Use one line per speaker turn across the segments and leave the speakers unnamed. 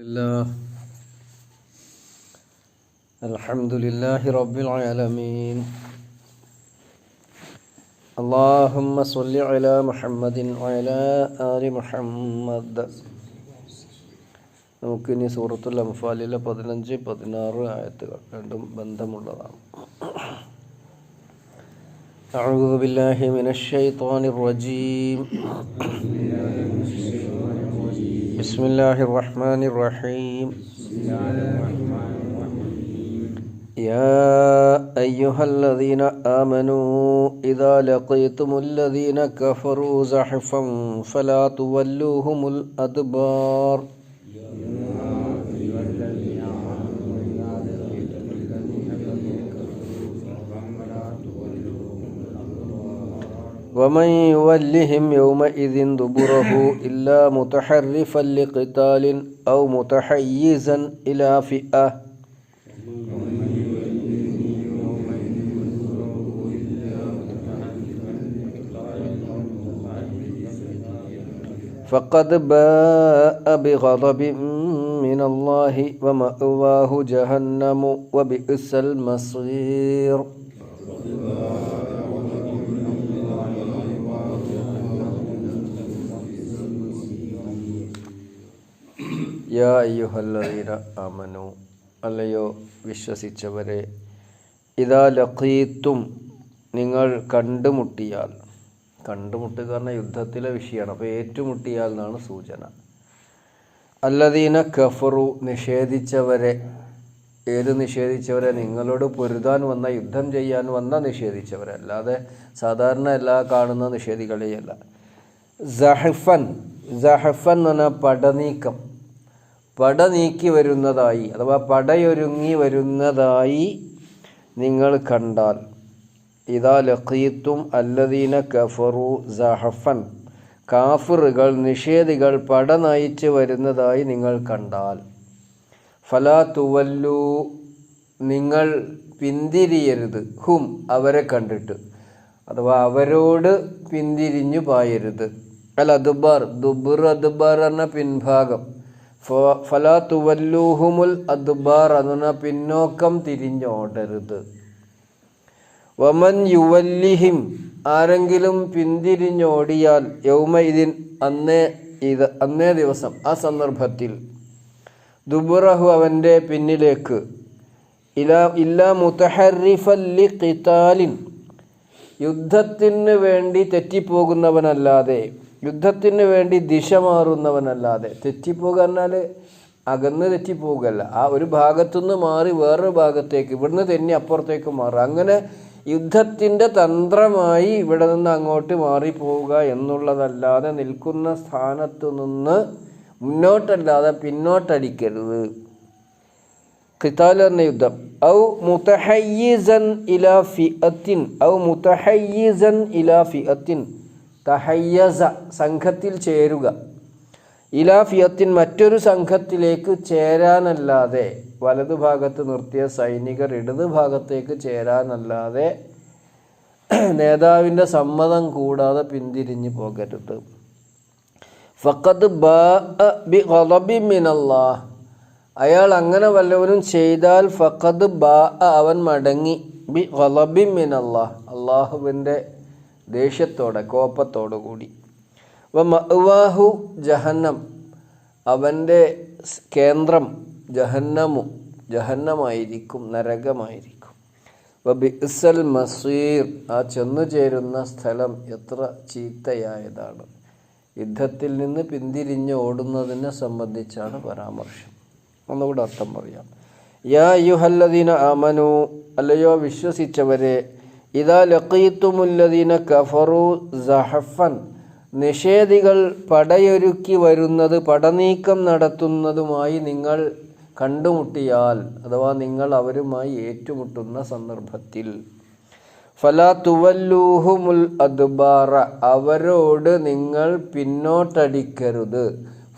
لله الحمد لله رب العالمين اللهم صل على محمد وعلى آل محمد. നമുക്കിനി സൂറത്തുൽ അംഫാലിലെ 15-16 ആയത്തുകൾ രണ്ടും ബന്ധമുള്ളതാണ്. أعوذ بالله من الشيطان الرجيم بسم الله الرحمن الرحيم يا أيها الذين آمنوا إذا لقيتم الذين كفروا زحفا فلا تولوهم الأدبار ومن يولهم يومئذ دبره إلا متحرفا لقتال أو متحيزا إلى فئة فقد باء بغضب من الله ومأواه جهنم وبئس المصير. യാ അയ്യുഹല്ലദീന ആമനു, അല്ലയോ വിശ്വസിച്ചവരെ, ഇദാ ലഖീത്തും, നിങ്ങൾ കണ്ടുമുട്ടിയാൽ. കണ്ടുമുട്ടുക പറഞ്ഞാൽ യുദ്ധത്തിലെ വിഷയമാണ്. അപ്പോൾ ഏറ്റുമുട്ടിയാൽ എന്നാണ് സൂചന. അല്ലദീന കഫറു, നിഷേധിച്ചവരെ. ഏത് നിഷേധിച്ചവരെ? നിങ്ങളോട് പൊരുതാൻ വന്ന, യുദ്ധം ചെയ്യാൻ വന്ന നിഷേധിച്ചവരെ, അല്ലാതെ സാധാരണ എല്ലാ കാണുന്ന നിഷേധികളെയല്ല. സഹഫൻ, സഹഫൻ എന്ന് പറഞ്ഞാൽ പടനീക്കം, പട നീക്കി വരുന്നതായി അഥവാ പടയൊരുങ്ങി വരുന്നതായി നിങ്ങൾ കണ്ടാൽ. ഇദാ ലഖീത്തും അല്ലദീന കഫറു സഹഫൻ, കാഫിറുകൾ നിഷേധികൾ പട നയിച്ച് വരുന്നതായി നിങ്ങൾ കണ്ടാൽ. ഫലാ തുവല്ലു, നിങ്ങൾ പിന്തിരിയരുത്. ഹും, അവരെ കണ്ടിട്ട്, അഥവാ അവരോട് പിന്തിരിഞ്ഞു പായരുത്. അൽ അദ്ബാർ, ദുബുർ അദ്ബാർ എന്ന പിൻഭാഗം. ഫലാ തുവല്ലൂഹുമുൽ അദ്ബാർ എന്ന പിന്നോക്കം തിരിഞ്ഞോടരുത്. വമൻ യുവല്ലിഹിം, ആരെങ്കിലും പിന്തിരിഞ്ഞോടിയാൽ, യൗമഇദിൻ, അന്നേ ദിവസം, ആ സന്ദർഭത്തിൽ, ദുബുറഹു, അവൻ്റെ പിന്നിലേക്ക്, ഇല്ലാ മുതഹർരിഫൻ ലിഖിതാലിൻ, യുദ്ധത്തിന് വേണ്ടി തെറ്റിപ്പോകുന്നവനല്ലാതെ, യുദ്ധത്തിന് വേണ്ടി ദിശ മാറുന്നവനല്ലാതെ. തെറ്റിപ്പോകുക എന്നാൽ അകന്ന് തെറ്റിപ്പോകല്ല, ആ ഒരു ഭാഗത്തുനിന്ന് മാറി വേറൊരു ഭാഗത്തേക്ക്, ഇവിടുന്ന് തെന്നി അപ്പുറത്തേക്ക് മാറുക. അങ്ങനെ യുദ്ധത്തിൻ്റെ തന്ത്രമായി ഇവിടെ നിന്ന് അങ്ങോട്ട് മാറിപ്പോവുക എന്നുള്ളതല്ലാതെ, നിൽക്കുന്ന സ്ഥാനത്തു നിന്ന് മുന്നോട്ടല്ലാതെ പിന്നോട്ടടിക്കരുത്. ഖിതാൽ എന്ന യുദ്ധം. ഔ മുതഹയ്യിസൻ ഇലാ ഫിഅത്തിൻ, ഔ മുതഹയ്യിസൻ ഇലാ ഫിഅത്തിൻ, തഹയ്യസ, സംഘത്തിൽ ചേരുക, ഇലാ ഫിയത്തിൻ, മറ്റൊരു സംഘത്തിലേക്ക് ചേരാനല്ലാതെ, വലതുഭാഗത്ത് നിർത്തിയ സൈനികർ ഇടതുഭാഗത്തേക്ക് ചേരാനല്ലാതെ നേതാവിൻ്റെ സമ്മതം കൂടാതെ പിന്തിരിഞ്ഞു പോകരുത്. ഫഖദ് ബാഅ ബിഗളബി മിനല്ലാഹ്, അയാൾ അങ്ങനെ വല്ലവനും ചെയ്താൽ, ഫഖദ് ബാഅ, അവൻ മടങ്ങി, ബിഗളബി മിനല്ലാഹ്, അള്ളാഹുവിൻ്റെ ദേഷ്യത്തോടെ, കോപത്തോടു കൂടി. വമഅവാഹു ജഹന്നം, അവൻ്റെ കേന്ദ്രം ജഹന്നമു, ജഹന്നമായിരിക്കും, നരകമായിരിക്കും. വബിഇസൽ മസീർ, ആ ചെന്നു ചേരുന്ന സ്ഥലം എത്ര ചീത്തയായതാണ്. യുദ്ധത്തിൽ നിന്ന് പിന്തിരിഞ്ഞ് ഓടുന്നതിനെ സംബന്ധിച്ചാണ് പരാമർശം. ഒന്നുകൂടെ അർത്ഥം പറയാം. യാ അയ്യുഹല്ലദീന ആമനു, അല്ലയോ വിശ്വസിച്ചവരെ, ഇദാ ലഖീത്തുമുല്ലദീന കഫറു സഹഫൻ, നിഷേധികൾ പടയൊരുക്കി വരുന്നത്, പടനീക്കം നടത്തുന്നതുമായി നിങ്ങൾ കണ്ടുമുട്ടിയാൽ, അഥവാ നിങ്ങൾ അവരുമായി ഏറ്റുമുട്ടുന്ന സന്ദർഭത്തിൽ, ഫലാ തുവല്ലൂഹുമുൽ അദ്ബാറ, അവരോട് നിങ്ങൾ പിന്നോട്ടടിക്കരുത്.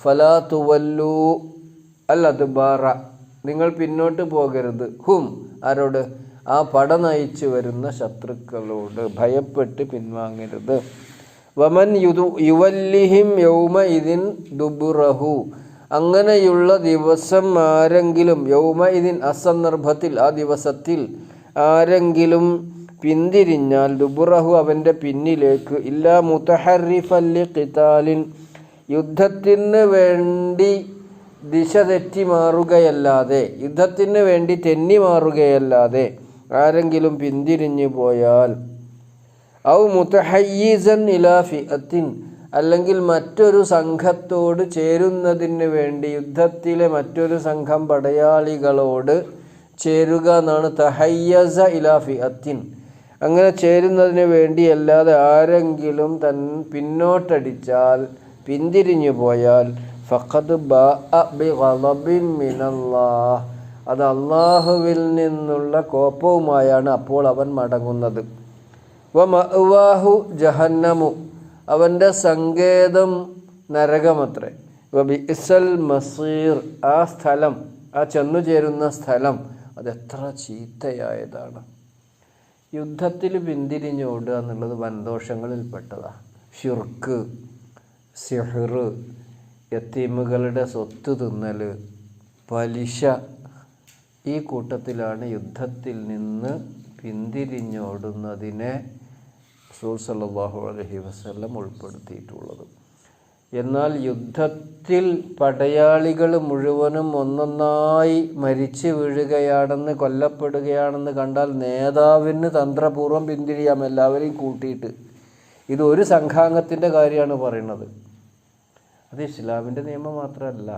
ഫലാ തുവല്ലൂ അൽ അദ്ബാറ, നിങ്ങൾ പിന്നോട്ട് പോകരുത്. ഹും, ആരോട്? ആ പട നയിച്ചു വരുന്ന ശത്രുക്കളോട് ഭയപ്പെട്ട് പിൻവാങ്ങരുത്. വമൻ യുവല്ലിഹിം യൗമഇദിൻ ദുബുറഹു, അങ്ങനെയുള്ള ദിവസം ആരെങ്കിലും യൗമഇദിൻ അസന്ദർഭത്തിൽ ആ ദിവസത്തിൽ ആരെങ്കിലും പിന്തിരിഞ്ഞാൽ ദുബുറഹു അവൻ്റെ പിന്നിലേക്ക് ഇല്ലാ മുതഹർരിഫൻ ലിഖിതാലിൻ യുദ്ധത്തിന് വേണ്ടി ദിശ തെറ്റി മാറുകയല്ലാതെ യുദ്ധത്തിന് വേണ്ടി തെന്നി മാറുകയല്ലാതെ ആരെങ്കിലും പിന്തിരിഞ്ഞു പോയാൽ ഔ മുതഹയ്യിസൻ ഇലാ ഫിഅത്തിൻ അല്ലെങ്കിൽ മറ്റൊരു സംഘത്തോട് ചേരുന്നതിന് വേണ്ടി യുദ്ധത്തിലെ മറ്റൊരു സംഘം പടയാളികളോട് ചേരുക എന്നാണ് തഹയ്യസ ഇലാ ഫിഅത്തിൻ. അങ്ങനെ ചേരുന്നതിന് വേണ്ടിയല്ലാതെ ആരെങ്കിലും പിന്നോട്ടടിച്ചാൽ പിന്തിരിഞ്ഞു പോയാൽ ഫഖദ് ബാഅ ബിഗളബിൻ മിനല്ലാഹ് അത് അള്ളാഹുവിൽ നിന്നുള്ള കോപവുമായാണ് അപ്പോൾ അവൻ മടങ്ങുന്നത്. വമഅവാഹു ജഹന്നമു അവൻ്റെ സങ്കേതം നരകമത്രേ. വബിഇസൽ മസീർ ആ സ്ഥലം ആ ചെന്നു ചേരുന്ന സ്ഥലം അതെത്ര ചീത്തയായതാണ്. യുദ്ധത്തിൽ പിന്തിരിഞ്ഞോടുക എന്നുള്ളത് വൻദോഷങ്ങളിൽപ്പെട്ടതാണ്. ഷിർക്ക്, സിഹ്ർ, യത്തീമുകളുടെ സ്വത്ത് തിന്നൽ, പലിശ ഈ കൂട്ടത്തിലാണ് യുദ്ധത്തിൽ നിന്ന് പിന്തിരിഞ്ഞോടുന്നതിനെ റസൂൽ സല്ലല്ലാഹു അലൈഹി വസല്ലം ഉൾപ്പെടുത്തിയിട്ടുള്ളത്. എന്നാൽ യുദ്ധത്തിൽ പടയാളികൾ മുഴുവനും ഒന്നൊന്നായി മരിച്ചു വീഴുകയാണെന്ന് കൊല്ലപ്പെടുകയാണെന്ന് കണ്ടാൽ നേതാവിന് തന്ത്രപൂർവ്വം പിന്തിരിയാം എല്ലാവരെയും കൂട്ടിയിട്ട്. ഇത് ഒരു സംഘാംഗത്തിൻ്റെ കാര്യമാണ് പറയുന്നത്. അത് ഇസ്ലാമിൻ്റെ നിയമം മാത്രമല്ല,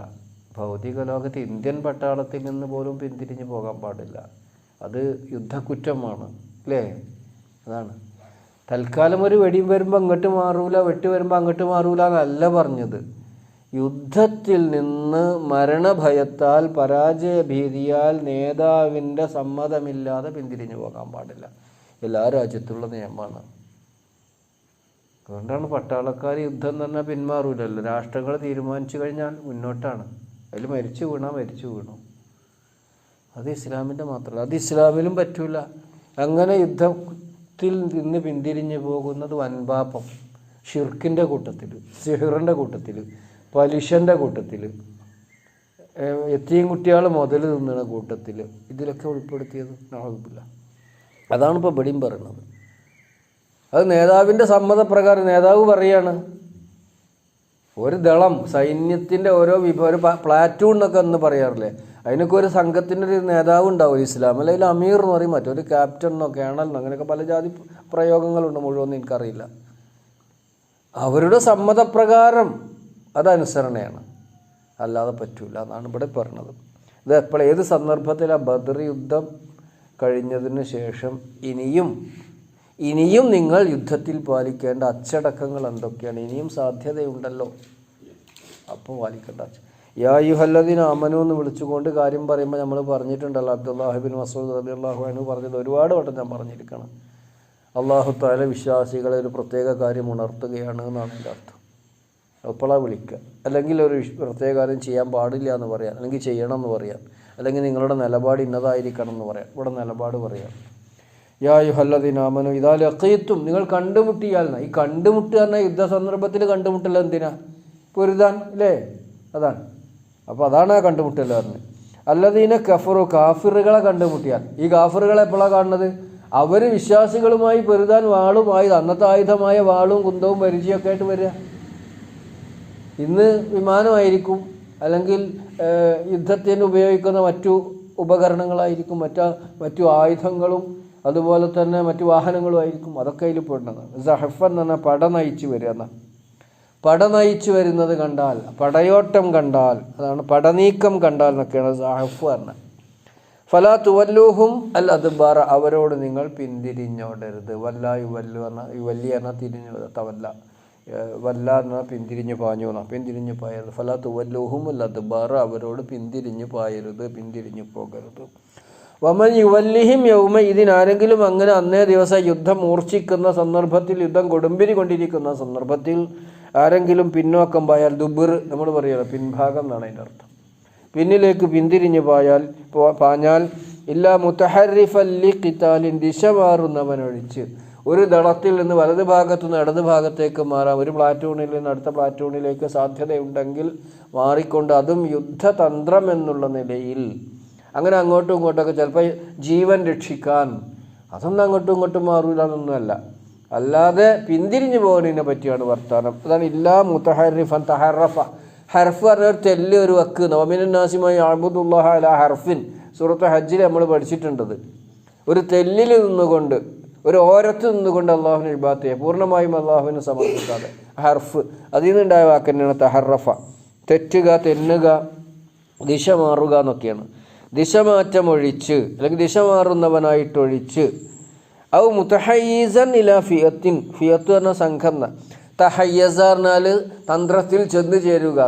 ഭൗതിക ലോകത്ത് ഇന്ത്യൻ പട്ടാളത്തിൽ നിന്ന് പോലും പിന്തിരിഞ്ഞ് പോകാൻ പാടില്ല. അത് യുദ്ധക്കുറ്റമാണ് അല്ലേ? അതാണ് തൽക്കാലം ഒരു വെടി വരുമ്പോൾ അങ്ങോട്ട് മാറൂല, വെട്ടി വരുമ്പോൾ അങ്ങോട്ട് മാറൂല എന്നല്ല പറഞ്ഞത്. യുദ്ധത്തിൽ നിന്ന് മരണഭയത്താൽ പരാജയഭീതിയാൽ നേതാവിൻ്റെ സമ്മതമില്ലാതെ പിന്തിരിഞ്ഞു പോകാൻ പാടില്ല. എല്ലാ രാജ്യത്തുള്ള നിയമമാണ്. അതുകൊണ്ടാണ് പട്ടാളക്കാർ യുദ്ധം തന്നെ പിന്മാറൂലല്ലോ. രാഷ്ട്രങ്ങൾ തീരുമാനിച്ചു കഴിഞ്ഞാൽ മുന്നോട്ടാണ്. അതിൽ മരിച്ചു വീണു. അത് ഇസ്ലാമിൻ്റെ മാത്രമല്ല, അത് ഇസ്ലാമിലും പറ്റൂല. അങ്ങനെ യുദ്ധത്തിൽ നിന്ന് പിന്തിരിഞ്ഞു പോകുന്നത് വൻപാപം. ഷിർക്കിൻ്റെ കൂട്ടത്തിൽ, സിഹറിൻ്റെ കൂട്ടത്തിൽ, പലിശൻ്റെ കൂട്ടത്തിൽ, യത്തീം കുട്ടികൾ മുതൽ തിന്നുന്ന കൂട്ടത്തിൽ ഇതിലൊക്കെ ഉൾപ്പെടുത്തിയത് നഅൂദുബില്ലാ. അതാണ് ഇപ്പോൾ ഇവിടെയും പറയുന്നത്. അത് നേതാവിൻ്റെ സമ്മതപ്രകാരം നേതാവ് പറയാണ്. ഒരു ദളം സൈന്യത്തിൻ്റെ ഓരോ ഒരു പ്ലാറ്റൂൺ എന്നൊക്കെ ഒന്ന് പറയാറില്ലേ, അതിനൊക്കെ ഒരു സംഘത്തിൻ്റെ ഒരു നേതാവ് ഉണ്ടാവും ഇസ്ലാം. അല്ലെങ്കിൽ അമീർ എന്ന് പറയും, മറ്റൊരു ക്യാപ്റ്റനോ കേണലിനോ അങ്ങനെയൊക്കെ പല ജാതി പ്രയോഗങ്ങളുണ്ട്. മുഴുവൻ എനിക്കറിയില്ല. അവരുടെ സമ്മതപ്രകാരം അതനുസരണയാണ്, അല്ലാതെ പറ്റൂല എന്നാണ് ഇവിടെ പറഞ്ഞത്. ഇത് ഏത് സന്ദർഭത്തിലാണ്? ബദർ യുദ്ധം കഴിഞ്ഞതിന് ശേഷം ഇനിയും നിങ്ങൾ യുദ്ധത്തിൽ പാലിക്കേണ്ട അച്ചടക്കങ്ങൾ എന്തൊക്കെയാണ്? ഇനിയും സാധ്യതയുണ്ടല്ലോ, അപ്പോൾ പാലിക്കേണ്ട യാ അയ്യുഹല്ലദീന ആമനൂ എന്ന് വിളിച്ചുകൊണ്ട് കാര്യം പറയുമ്പോൾ നമ്മൾ പറഞ്ഞിട്ടുണ്ടല്ലോ. അബ്ദുല്ലാഹി ബിൻ മസ്ഊദ് റളിയല്ലാഹു അൻഹു പറഞ്ഞത് ഒരുപാട് വട്ടം ഞാൻ പറഞ്ഞിരിക്കണം. അല്ലാഹു തആല വിശ്വാസികളെ ഒരു പ്രത്യേക കാര്യം ഉണർത്തുകയാണ് എന്നാണ് എൻ്റെ അർത്ഥം. എപ്പോഴാണ് വിളിക്കുക, അല്ലെങ്കിൽ ഒരു പ്രത്യേക കാര്യം ചെയ്യാൻ പാടില്ല എന്ന് പറയാം, അല്ലെങ്കിൽ ചെയ്യണം എന്ന് പറയാം, അല്ലെങ്കിൽ നിങ്ങളുടെ നിലപാട് ഇന്നതായിരിക്കണം എന്ന് പറയാം. ഇവിടെ നിലപാട് പറയാം. യാ അയ്യുഹല്ലദീന ആമനൂ ഇദാ ലഖീതും നിങ്ങൾ കണ്ടുമുട്ടിയാൽ. ഈ കണ്ടുമുട്ടുക പറഞ്ഞാൽ യുദ്ധ സന്ദർഭത്തിൽ കണ്ടുമുട്ടൽ എന്തിനാ? പൊരുതാൻ അല്ലേ? അതാണ്. അപ്പോൾ അതാണ് ആ കണ്ടുമുട്ടൽ പറഞ്ഞത്. അല്ലദീന കഫറു കാഫിറുകളെ കണ്ടുമുട്ടിയാൽ. ഈ കാഫിറുകളെ എപ്പോഴാണ് കാണുന്നത്? അവർ വിശ്വാസികളുമായി പൊരുതാൻ വാളുമായി, അന്നത്തെ ആയുധമായ വാളും കുന്തവും പരിചയമൊക്കെ ആയിട്ട് വരിക. ഇന്ന് വിമാനമായിരിക്കും, അല്ലെങ്കിൽ യുദ്ധത്തിന് ഉപയോഗിക്കുന്ന മറ്റു ഉപകരണങ്ങളായിരിക്കും, മറ്റു ആയുധങ്ങളും അതുപോലെ തന്നെ മറ്റു വാഹനങ്ങളും ആയിരിക്കും. അതൊക്കെ അതിൽ പെടുന്നതാണ്. സഹഫൻ എന്ന് പറഞ്ഞാൽ പട നയിച്ചു വരിക എന്നാണ്. പട നയിച്ചു വരുന്നത് കണ്ടാൽ, പടയോട്ടം കണ്ടാൽ, അതാണ് പടനീക്കം കണ്ടാൽ എന്നൊക്കെയാണ് സഹഫ് പറഞ്ഞത്. ഫലാ തുവല്ലൂഹും അൽ അദ്ബാറ അവരോട് നിങ്ങൾ പിന്തിരിഞ്ഞോടരുത്. വല്ലാ യുവല്ലു പറഞ്ഞാൽ യുവല്ലി പറഞ്ഞാൽ തിരിഞ്ഞു തവല്ല, വല്ല എന്നാൽ പിന്തിരിഞ്ഞു പാഞ്ഞു എന്നാ, പിന്തിരിഞ്ഞു പായരുത്. ഫലാ തുവല്ലൂഹും അൽ അദ്ബാറ അവരോട് പിന്തിരിഞ്ഞു പായരുത്, പിന്തിരിഞ്ഞു പോകരുത്. വമൻ യുവല്ലിഹിം യൗമ ഇതിനാരെങ്കിലും അങ്ങനെ അന്നേ ദിവസം യുദ്ധം മൂർച്ഛിക്കുന്ന സന്ദർഭത്തിൽ, യുദ്ധം കൊടുമ്പിരി കൊണ്ടിരിക്കുന്ന സന്ദർഭത്തിൽ ആരെങ്കിലും പിന്നോക്കം പായാൽ, ദുബിർ നമ്മൾ പറയുക പിൻഭാഗം എന്നാണ് അതിൻ്റെ അർത്ഥം, പിന്നിലേക്ക് പിന്തിരിഞ്ഞു പാഞ്ഞാൽ ഇല്ലാ മുതഹർരിഫൻ ലിഖിതാലിൻ ദിശ മാറുന്നവനൊഴിച്ച്, ഒരു ദളത്തിൽ നിന്ന് വലത് ഭാഗത്തു നിന്ന് ഇടത് ഭാഗത്തേക്ക് മാറാം, ഒരു പ്ലാറ്റൂണിൽ നിന്ന് അടുത്ത പ്ലാറ്റൂണിലേക്ക് സാധ്യതയുണ്ടെങ്കിൽ മാറിക്കൊണ്ട്, അതും യുദ്ധതന്ത്രം എന്നുള്ള നിലയിൽ അങ്ങനെ അങ്ങോട്ടും ഇങ്ങോട്ടൊക്കെ ചിലപ്പോൾ ജീവൻ രക്ഷിക്കാൻ, അതൊന്നും അങ്ങോട്ടും ഇങ്ങോട്ടും മാറൂല എന്നൊന്നുമല്ല, അല്ലാതെ പിന്തിരിഞ്ഞു പോകുന്നതിനെ പറ്റിയാണ് വർത്താനം. അതാണ് ഇല്ലാ മുത്തഹരിഫൻ തഹറഫ. ഹർഫ് പറഞ്ഞ ഒരു തെല്ല് ഒരു വക്ക്, നോമിനൻ നാസിമായി അഅ്ബുദുല്ലാഹ അലാ ഹർഫിൻ, സൂറത്ത് ഹജ്ജിൽ നമ്മൾ പഠിച്ചിട്ടുണ്ടത്. ഒരു തെല്ലിൽ നിന്നുകൊണ്ട്, ഒരു ഓരത്ത് നിന്നുകൊണ്ട് അള്ളാഹുവിനെ ഇബാദത്ത് ചെയ്യുക, പൂർണ്ണമായും അള്ളാഹുവിനെ സമർപ്പിക്കാതെ. ഹർഫ് അതിൽ നിന്നുണ്ടായ വാക്ക് തന്നെയാണ് തഹറഫ. തെറ്റുക, തെന്നുക, ദിശ മാറുക എന്നൊക്കെയാണ്. ദിശ മാറ്റമൊഴിച്ച് അല്ലെങ്കിൽ ദിശ മാറുന്നവനായിട്ടൊഴിച്ച്. ഔ മുതഹയ്യിസൻ ഇലാ ഫിയത്തിൻ, ഫിയത്ത് പറഞ്ഞ സംഘം. തഹയ്യസ പറഞ്ഞാൽ തന്ത്രത്തിൽ ചെന്നു ചേരുക.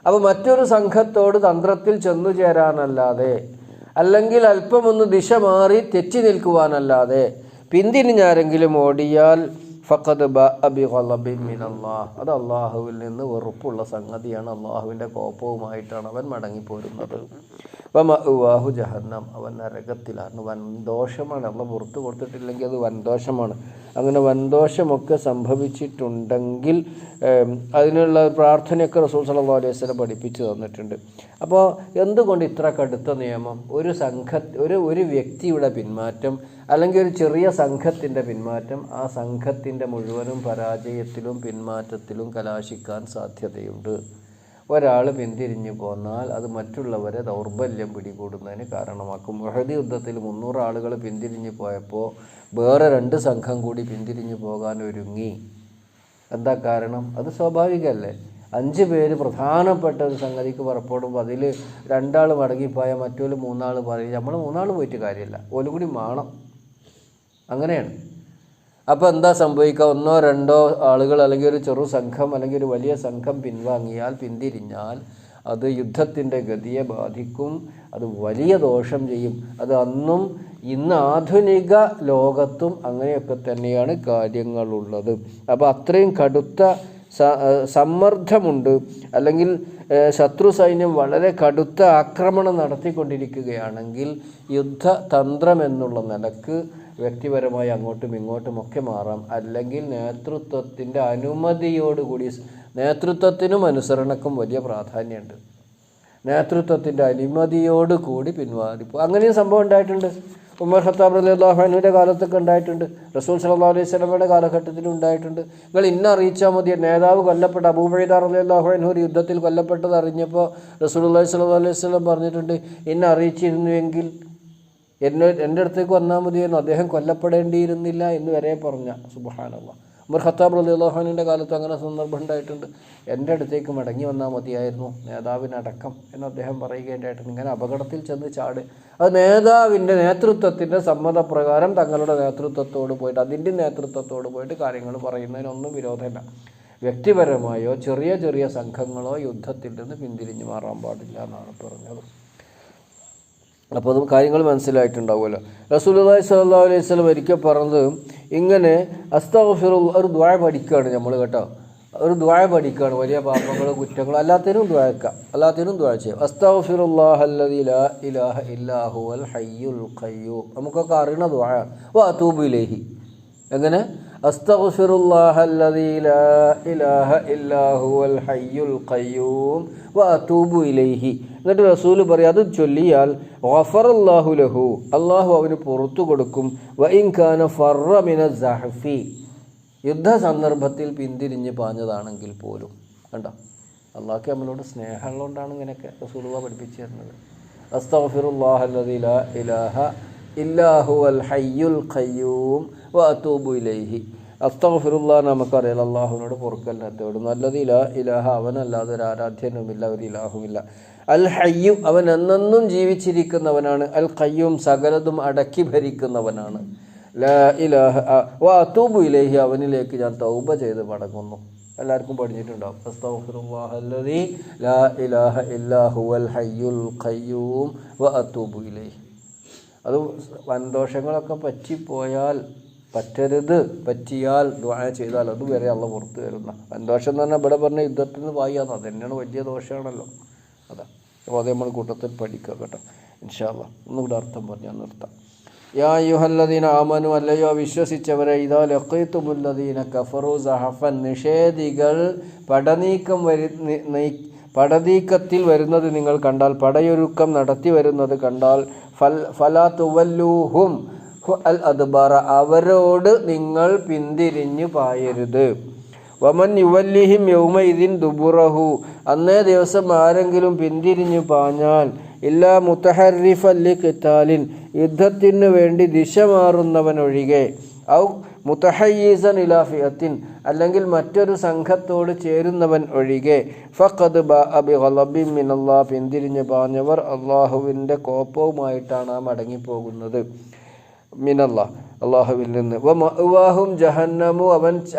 അപ്പോൾ മറ്റൊരു സംഘത്തോട് തന്ത്രത്തിൽ ചെന്നു ചേരാനല്ലാതെ, അല്ലെങ്കിൽ അല്പമൊന്ന് ദിശ മാറി തെറ്റി നിൽക്കുവാനല്ലാതെ പിന്തിരിഞ്ഞാരെങ്കിലും ഓടിയാൽ ഫഖദ് ബഅ ബിഗളബിൻ മിനല്ലാഹ്, അത് അള്ളാഹുവിൽ നിന്ന് വെറുപ്പുള്ള സംഗതിയാണ്, അള്ളാഹുവിൻ്റെ കോപവുമായിട്ടാണ് അവൻ മടങ്ങിപ്പോരുന്നത്. വമഅ്വാഹു ജഹന്നം, അവൻ നരകത്തിലാണ്. വൻദോഷമാണ്. അള്ളാഹ് പുറത്ത് കൊടുത്തിട്ടില്ലെങ്കിൽ അത് വൻദോഷമാണ്. അങ്ങനെ വൻദോഷമൊക്കെ സംഭവിച്ചിട്ടുണ്ടെങ്കിൽ അതിനുള്ള പ്രാർത്ഥനയൊക്കെ റസൂൽ സല്ലല്ലാഹു അലൈഹി വസല്ലം പഠിപ്പിച്ചു തന്നിട്ടുണ്ട്. അപ്പോൾ എന്തുകൊണ്ട് ഇത്ര കടുത്ത നിയമം? ഒരു വ്യക്തിയുടെ പിന്മാറ്റം അല്ലെങ്കിൽ ഒരു ചെറിയ സംഘത്തിൻ്റെ പിന്മാറ്റം ആ സംഘത്തിൻ്റെ മുഴുവനും പരാജയത്തിലും പിന്മാറ്റത്തിലും കലാശിക്കാൻ സാധ്യതയുണ്ട്. ഒരാൾ പിന്തിരിഞ്ഞു പോന്നാൽ അത് മറ്റുള്ളവരെ ദൗർബല്യം പിടികൂടുന്നതിന് കാരണമാക്കും. ഉഹദ് യുദ്ധത്തിൽ 300 ആളുകൾ പിന്തിരിഞ്ഞു പോയപ്പോൾ വേറെ 2 സംഘം കൂടി പിന്തിരിഞ്ഞു പോകാൻ ഒരുങ്ങി. എന്താ കാരണം? അത് സ്വാഭാവികമല്ലേ. 5 പേര് പ്രധാനപ്പെട്ട ഒരു സംഗതിക്ക് പുറപ്പെടുമ്പോൾ അതിൽ 2 ആൾ മടങ്ങിപ്പോയാൽ മറ്റൊരു 3 ആൾ പറയും നമ്മൾ 3 ആൾ പോയിട്ട് കാര്യമില്ല, ഓലും കൂടി വേണം. അങ്ങനെയാണ്. അപ്പോൾ എന്താ സംഭവിക്കുക? 1 2 ആളുകൾ അല്ലെങ്കിൽ ഒരു ചെറു സംഘം അല്ലെങ്കിൽ ഒരു വലിയ സംഘം പിൻവാങ്ങിയാൽ, പിന്തിരിഞ്ഞാൽ അത് യുദ്ധത്തിൻ്റെ ഗതിയെ ബാധിക്കും, അത് വലിയ ദോഷം ചെയ്യും. അത് അന്നും ഇന്ന് ആധുനിക ലോകത്തും അങ്ങനെയൊക്കെ തന്നെയാണ് കാര്യങ്ങളുള്ളത്. അപ്പോൾ അത്രയും കടുത്ത സമ്മർദ്ദമുണ്ട്, അല്ലെങ്കിൽ ശത്രു സൈന്യം വളരെ കടുത്ത ആക്രമണം നടത്തിക്കൊണ്ടിരിക്കുകയാണെങ്കിൽ യുദ്ധതന്ത്രം എന്നുള്ള നിലക്ക് വ്യക്തിപരമായി അങ്ങോട്ടും ഇങ്ങോട്ടും ഒക്കെ മാറാം. അല്ലെങ്കിൽ നേതൃത്വത്തിൻ്റെ അനുമതിയോടുകൂടി, നേതൃത്വത്തിനും അനുസരണക്കും വലിയ പ്രാധാന്യമുണ്ട്. നേതൃത്വത്തിൻ്റെ അനുമതിയോട് കൂടി പിൻവാതിപ്പ്. അങ്ങനെയും സംഭവം ഉണ്ടായിട്ടുണ്ട്. ഉമർ ഖത്താബ് റളിയല്ലാഹു അൻഹുവിൻ്റെ കാലത്തൊക്കെ ഉണ്ടായിട്ടുണ്ട്. റസൂൽ സല്ലല്ലാഹു അലൈഹി വസല്ലമയുടെ കാലഘട്ടത്തിലും ഉണ്ടായിട്ടുണ്ട്. നിങ്ങൾ ഇന്ന അറിയിച്ചാൽ മതി. നേതാവ് കൊല്ലപ്പെട്ട അബൂ ഉബൈദ റളിയല്ലാഹു അൻഹു ഒരു യുദ്ധത്തിൽ കൊല്ലപ്പെട്ടത് അറിഞ്ഞപ്പോൾ റസൂലുള്ളാഹി സ്വല്ലല്ലാഹു അലൈഹി വസല്ലം പറഞ്ഞിട്ടുണ്ട്, ഇന്ന അറിയിച്ചിരുന്നുവെങ്കിൽ എൻ്റെ അടുത്തേക്ക് വന്നാൽ മതിയായിരുന്നു, അദ്ദേഹം കൊല്ലപ്പെടേണ്ടിയിരുന്നില്ല എന്ന് വരെ പറഞ്ഞ. സുബ്ഹാനല്ലാഹ്. ഉമർ ഖത്താബ് റളിയല്ലാഹു അൻഹുവിൻ്റെ കാലത്ത് അങ്ങനെ സന്ദർഭം ഉണ്ടായിട്ടുണ്ട്. എൻ്റെ അടുത്തേക്ക് മടങ്ങി വന്നാൽ മതിയായിരുന്നു നേതാവിനടക്കം എന്ന് അദ്ദേഹം പറയുകയുണ്ടായിട്ടുണ്ട്. ഇങ്ങനെ അപകടത്തിൽ ചെന്ന് ചാട്. അത് നേതാവിൻ്റെ നേതൃത്വത്തിൻ്റെ സമ്മതപ്രകാരം തങ്ങളുടെ നേതൃത്വത്തോട് പോയിട്ട്, അതിൻ്റെ നേതൃത്വത്തോട് പോയിട്ട് കാര്യങ്ങൾ പറയുന്നതിനൊന്നും വിരോധമില്ല. വ്യക്തിപരമായോ ചെറിയ ചെറിയ സംഘങ്ങളോ യുദ്ധത്തിൽ നിന്ന് പിന്തിരിഞ്ഞു മാറാൻ പാടില്ല എന്നാണ് പറഞ്ഞത്. അപ്പോൾ അത് കാര്യങ്ങൾ മനസ്സിലായിട്ടുണ്ടാവുമല്ലോ. റസൂലുള്ളാഹി സ്വല്ലല്ലാഹു അലൈഹി വസല്ലം ഒരിക്കൽ പറഞ്ഞത് ഇങ്ങനെ അസ്തഗ്ഫിറുല്ലാഹ്, ഒരു ദുആ പഠിക്കുകയാണ് നമ്മൾ കേട്ടോ, ഒരു ദുആ പഠിക്കുകയാണ്. വലിയ പാപങ്ങളും കുറ്റങ്ങളും അല്ലാത്തതിനും ദുആക്കാം, അല്ലാത്തതിനും ദുആ ചെയ്യാം. അസ്തഗ്ഫിറുല്ലാഹല്ലദീ ലാ ഇലാഹ ഇല്ലാ ഹുവൽ ഹയ്യുൽ ഖയ്യൂം, നമുക്കൊക്കെ അറിയണ ദുആ. വഅതൂബു ഇലൈഹി. എങ്ങനെ? അസ്തഗ്ഫിറുല്ലാഹല്ലദീ ലാ ഇലാഹ ഇല്ലാ ഹുവൽ ഹയ്യുൽ ഖയ്യൂം വഅതൂബു ഇലൈഹി. എന്നിട്ട് റസൂല് പറയും, അത് ചൊല്ലിയാൽ ഗഫറല്ലാഹു ലഹു, അള്ളാഹു അവന് പുറത്തു കൊടുക്കും. വഇൻ കാന ഫറ മിന സഹഫി, യുദ്ധ സന്ദർഭത്തിൽ പിന്തിരിഞ്ഞ് പാഞ്ഞതാണെങ്കിൽ പോലും. കണ്ടോ, അള്ളാഹ്ക്ക് നമ്മളോട് സ്നേഹമുള്ളതുകൊണ്ടാണ് ഇങ്ങനെയൊക്കെ റസൂലുള്ളാഹി പഠിപ്പിച്ചു തരുന്നത്. അസ്തഗ്ഫിറുല്ലാഹല്ലദീ ലാ ഇലാഹ ഇല്ലാ ഹുവൽ ഹയ്യുൽ ഖയ്യൂം വഅതൂബു ഇലൈഹി. അസ്തഗ്ഫിറുല്ലാഹ് നമുക്കറിയാം, അള്ളാഹുവിനോട് പൊറുക്കലിനെ തേടുന്നു. അല്ലദീ ലാ ഇലാഹ, അവനല്ലാതെ ഒരു ആരാധ്യനുമില്ല, ഒരു ഇലാഹുമില്ല. അൽ ഹയ്യു, അവൻ എന്നെന്നും ജീവിച്ചിരിക്കുന്നവനാണ്. അൽ ഖയ്യൂം, സകലതും അടക്കി ഭരിക്കുന്നവനാണ്. ലാ ഇലാഹ വഅതൂബു ഇലൈഹി, അവനിലേക്ക് ഞാൻ തൗബ ചെയ്ത് മടങ്ങുന്നു. എല്ലാവർക്കും പഠിച്ചിട്ടുണ്ടാവും. അസ്തഗ്ഫിറുല്ലാഹല്ലദീ ലാ ഇലാഹ ഇല്ലാ ഹുവൽ ഹയ്യുൽ ഖയ്യൂം വഅതൂബു ഇലൈഹി. അത് വൻദോഷങ്ങളൊക്കെ പറ്റിപ്പോയാൽ, പറ്റരുത്, പറ്റിയാൽ ദുആ ചെയ്താൽ അതുവരെ അള്ളാഹ് പുറത്തു തരുന്ന. വൻദോഷം എന്ന് പറഞ്ഞാൽ ഇവിടെ പറഞ്ഞ യുദ്ധത്തിൽ നിന്ന് വായിയാന്ന്, അത് തന്നെയാണ് വലിയ ദോഷമാണല്ലോ. അതാ. അപ്പോൾ അത് നമ്മൾ കൂട്ടത്തിൽ പഠിക്കുക കേട്ടോ, ഇൻഷാ അല്ലാഹ്. ഒന്നുകൂടെ അർത്ഥം പറഞ്ഞാൽ നിർത്താം. യാ അയ്യുഹല്ലദീന ആമനു, അല്ലയോ വിശ്വസിച്ചവരെ, ഇദാ ലഖീതുമുല്ലദീന കഫറു സഹഫൻ, നിഷേധികൾ പടനീക്കത്തിൽ വരുന്നത് നിങ്ങൾ കണ്ടാൽ, പടയൊരുക്കം നടത്തി വരുന്നത് കണ്ടാൽ, ഫലാ തുവല്ലൂഹും അൽ അദ്ബാറ, അവരോട് നിങ്ങൾ പിന്തിരിഞ്ഞു പായരുത്. വമൻ യുവല്ലിഹിം യൗമഇദിൻ ദുബുറഹു, അന്നേ ദിവസം ആരെങ്കിലും പിന്തിരിഞ്ഞു പാഞ്ഞാൽ, ഇല്ലാ മുതഹർരിഫൻ ലിഖിതാലിൻ, യുദ്ധത്തിന് വേണ്ടി ദിശ മാറുന്നവനൊഴികെ, ഔ മുതഹയ്യിസൻ ഇലാ ഫിഅത്തിൻ, അല്ലെങ്കിൽ മറ്റൊരു സംഘത്തോട് ചേരുന്നവൻ ഒഴികെ, ഫഖദ് ബഅ ബിഗളബിൻ മിനല്ലാഹ്, പിന്തിരിഞ്ഞു പാഞ്ഞവർ അള്ളാഹുവിൻ്റെ കോപവുമായിട്ടാണ് ആ മടങ്ങിപ്പോകുന്നത്. മിനല്ലാഹ്, അള്ളാഹുവിൽ നിന്ന്. വ മഅ്വാഹും ജഹന്നമു,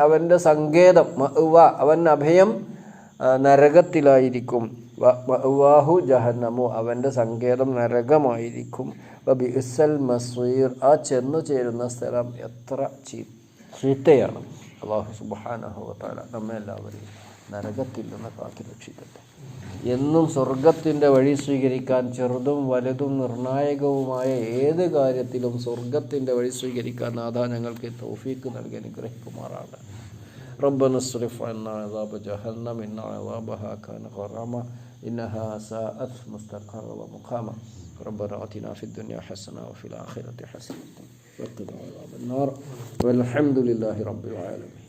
അവൻ്റെ സങ്കേതം, മഅ്വ അവൻ അഭയം നരകത്തിലായിരിക്കും. മഅ്വാഹു ജഹന്നമു, അവൻ്റെ സങ്കേതം നരകമായിരിക്കും. വ ബിഇസൽ മസ്വീർ, ആ ചെന്നു ചേരുന്ന സ്ഥലം എത്ര ചീത്തയാണ്. അല്ലാഹു സുബ്ഹാനഹു വ തആല നമ്മെ എല്ലാവരെയും നരകത്തിൽ നിന്ന് കാക്കി രക്ഷിക്കട്ടെ. എന്നും സ്വർഗത്തിൻ്റെ വഴി സ്വീകരിക്കാൻ, ചെറുതും വലുതും നിർണായകവുമായ ഏത് കാര്യത്തിലും സ്വർഗത്തിൻ്റെ വഴി സ്വീകരിക്കാൻ നാഥ ഞങ്ങൾക്ക് തൗഫീക്ക് നൽകി അനുഗ്രഹിക്കുമാറാണ്. റബ്ബന സ്രിഫ് അന്നാ അദാബ ജഹന്നം ഇന്ന അദാബഹാ കാന ഗറാമ ഇന്നഹാ സാഅത് മുസ്തഖറ വ മുഖാമ. റബ്ബന ആതിനാ ഫിദ്ദുനിയ ഹസന വഫിൽ ആഖിറതി ഹസനത വഖിനാ അദാബന്നാർ. വൽഹംദുലില്ലാഹി റബ്ബിൽ ആലമീൻ.